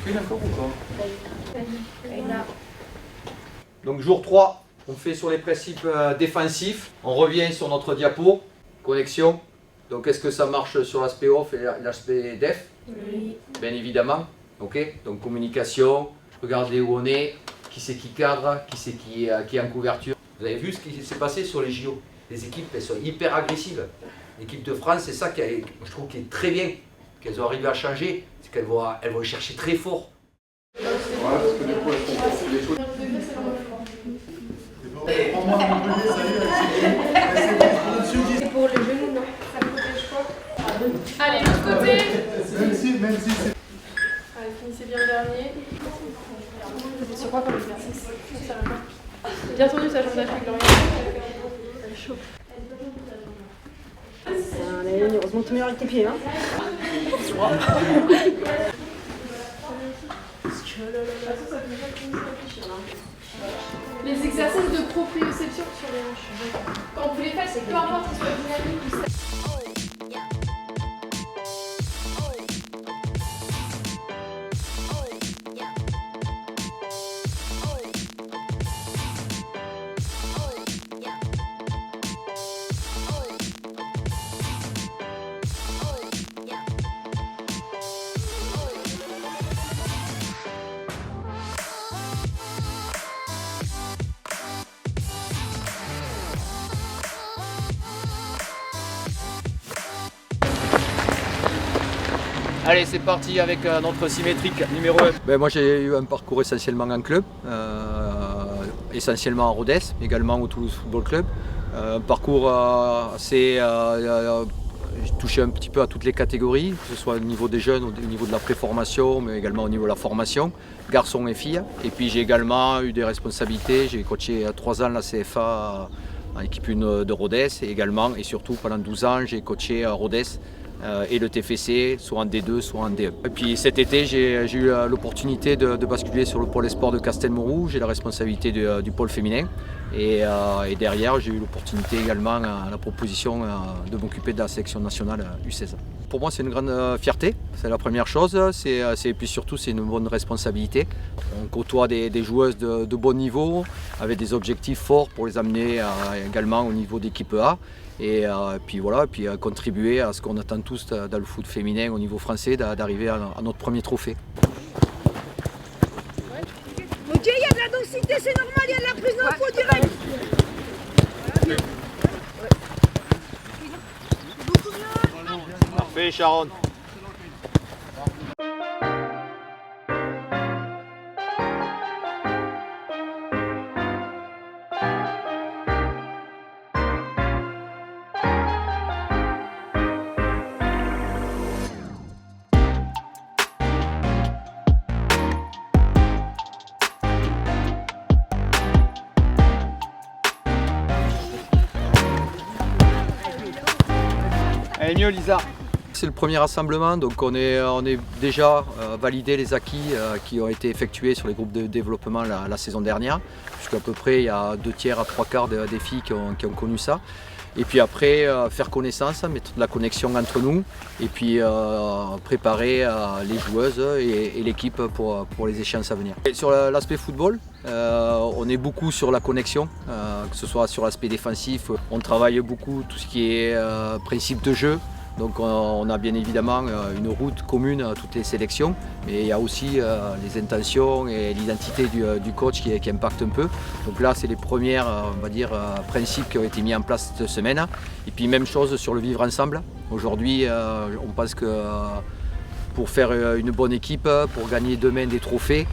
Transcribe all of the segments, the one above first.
Une encore ou pas? Donc jour 3, on fait sur les principes défensifs. On revient sur notre diapo. Connexion. Donc est-ce que ça marche sur l'aspect off et l'aspect def? Oui. Bien évidemment. Ok. Donc communication, regardez où on est, qui c'est qui cadre, qui c'est qui est en couverture. Vous avez vu ce qui s'est passé sur les JO? Les équipes, elles sont hyper agressives. L'équipe de France, c'est ça qui je trouve qui est très bien, qu'elles ont arrivé à changer, c'est qu'elles vont les chercher très fort. Voilà, parce que des fois, elles font des choses. C'est pour les genoux, non? Ça protège quoi? Allez, l'autre côté! Même si c'est... Allez, finissez bien le dernier. C'était sur quoi comme exercice? Ça va pas. Bien entendu, sa jambe d'Afrique, Gloria. Elle est chaud. Heureusement que tu mets avec tes pieds, hein. Les exercices de proprioception sur les hanches. Quand vous les faites, c'est peu importe qu'ils soient dynamiques ou statiques. Allez, c'est parti avec notre symétrique numéro 1. Ben, moi j'ai eu un parcours essentiellement en club, essentiellement à Rodez, également au Toulouse Football Club. Un parcours assez... j'ai touché un petit peu à toutes les catégories, que ce soit au niveau des jeunes, au niveau de la préformation, mais également au niveau de la formation, garçons et filles. Et puis j'ai également eu des responsabilités, j'ai coaché 3 ans la CFA en équipe 1 de Rodez, et également et surtout pendant 12 ans j'ai coaché Rodez et le TFC, soit en D2, soit en D1. Et puis cet été, j'ai eu l'opportunité de basculer sur le pôle sport de Castelmourou. J'ai la responsabilité du pôle féminin. Et derrière, j'ai eu l'opportunité également, la proposition de m'occuper de la sélection nationale U16. Pour moi, c'est une grande fierté, c'est la première chose. Et puis surtout, c'est une bonne responsabilité. On côtoie des joueuses de bon niveau, avec des objectifs forts pour les amener également au niveau d'équipe A. Et puis voilà, puis contribuer à ce qu'on attend tous dans le foot féminin au niveau français, d'arriver à notre premier trophée. Ok, il y a de la densité, c'est normal, il y a de la prise d'info direct. Parfait, Sharon. Elle est mieux, Lisa. C'est le premier rassemblement, donc on est déjà validé les acquis qui ont été effectués sur les groupes de développement la saison dernière, puisqu'à peu près il y a 2/3 à 3/4 des filles qui ont connu ça. Et puis après, faire connaissance, mettre de la connexion entre nous, et puis préparer les joueuses et l'équipe pour les échéances à venir. Et sur l'aspect football, on est beaucoup sur la connexion, que ce soit sur l'aspect défensif. On travaille beaucoup tout ce qui est principe de jeu. Donc on a bien évidemment une route commune à toutes les sélections, mais il y a aussi les intentions et l'identité du coach qui impactent un peu. Donc là, c'est les premiers on va dire, principes qui ont été mis en place cette semaine. Et puis même chose sur le vivre ensemble. Aujourd'hui, on pense que pour faire une bonne équipe, pour gagner demain des trophées,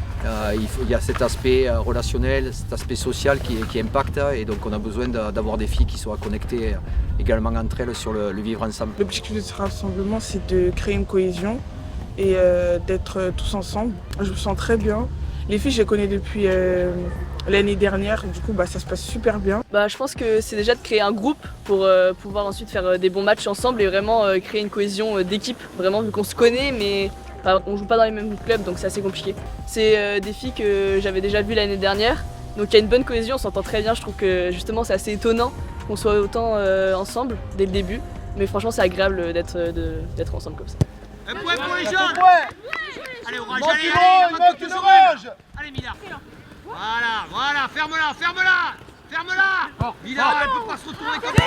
il y a cet aspect relationnel, cet aspect social qui impacte, et donc on a besoin d'avoir des filles qui soient connectées également entre elles sur le vivre ensemble. L'objectif de ce rassemblement, c'est de créer une cohésion et d'être tous ensemble. Je me sens très bien. Les filles, je les connais depuis l'année dernière, du coup ça se passe super bien. Je pense que c'est déjà de créer un groupe pour pouvoir ensuite faire des bons matchs ensemble et vraiment créer une cohésion d'équipe, vraiment vu qu'on se connaît mais on joue pas dans les mêmes clubs donc c'est assez compliqué. C'est des filles que j'avais déjà vues l'année dernière, donc il y a une bonne cohésion, on s'entend très bien. Je trouve que justement c'est assez étonnant qu'on soit autant ensemble dès le début, mais franchement c'est agréable d'être ensemble comme ça. Un point pour les jeunes. Allez, orange, manque allez, une allez, orange, manque une orange. Allez, Mila. Voilà, ferme-la, ferme-la. Mila, elle peut pas se retourner comme ça.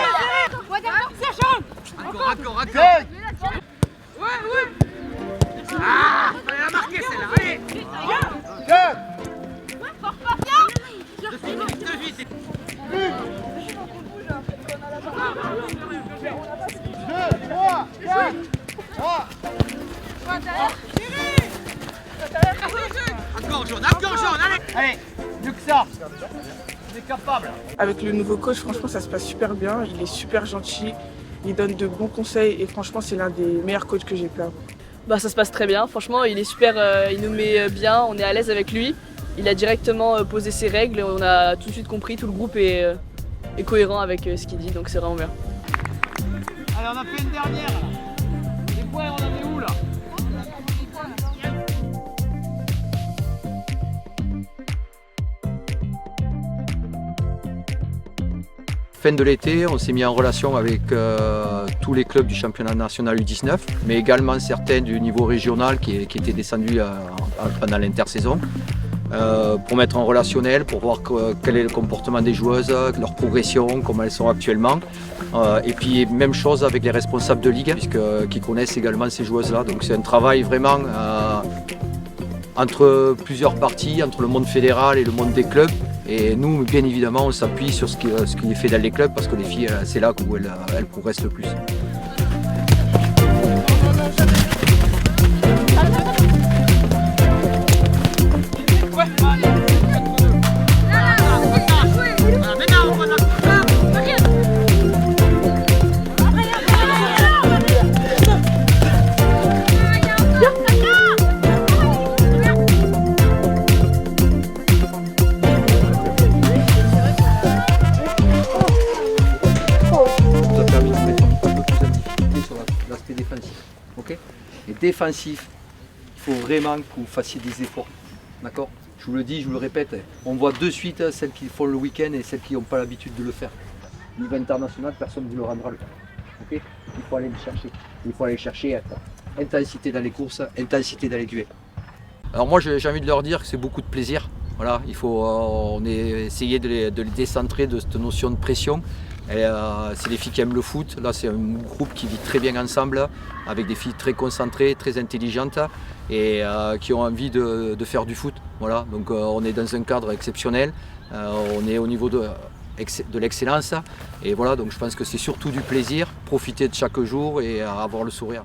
Encore. Ah, elle a marqué celle-là, allez. De suite. Encore jaune, allez, mieux que ça. On est capable. Avec le nouveau coach, franchement, ça se passe super bien. Il est super gentil, il donne de bons conseils et franchement, c'est l'un des meilleurs coachs que j'ai pu avoir. Bah, ça se passe très bien, franchement il est super, il nous met bien, on est à l'aise avec lui. Il a directement posé ses règles, on a tout de suite compris, tout le groupe est cohérent avec ce qu'il dit, donc c'est vraiment bien. Allez, on a fait une dernière là. Les points, on en est où là? Fin de l'été, on s'est mis en relation avec tous les clubs du championnat national U19, mais également certains du niveau régional qui étaient descendus pendant l'intersaison, pour mettre en relationnel, pour voir quel est le comportement des joueuses, leur progression, comment elles sont actuellement. Et puis même chose avec les responsables de ligue, qui connaissent également ces joueuses-là. Donc c'est un travail vraiment entre plusieurs parties, entre le monde fédéral et le monde des clubs. Et nous, bien évidemment, on s'appuie sur ce qui est fait dans les clubs parce que les filles, c'est là où elles progressent le plus. Okay, et défensif, il faut vraiment que vous fassiez des efforts, d'accord? Je vous le dis, je vous le répète, on voit de suite celles qui font le week-end et celles qui n'ont pas l'habitude de le faire. Au niveau international, personne ne vous le rendra le faire. Okay, il faut aller le chercher. Il faut aller chercher intensité dans les courses, intensité dans les duels. Alors moi j'ai envie de leur dire que c'est beaucoup de plaisir. Voilà, il faut essayer de les décentrer de cette notion de pression. C'est des filles qui aiment le foot. Là, c'est un groupe qui vit très bien ensemble, avec des filles très concentrées, très intelligentes et qui ont envie de faire du foot. Voilà, donc on est dans un cadre exceptionnel. On est au niveau de l'excellence. Et voilà, donc je pense que c'est surtout du plaisir, profiter de chaque jour et avoir le sourire.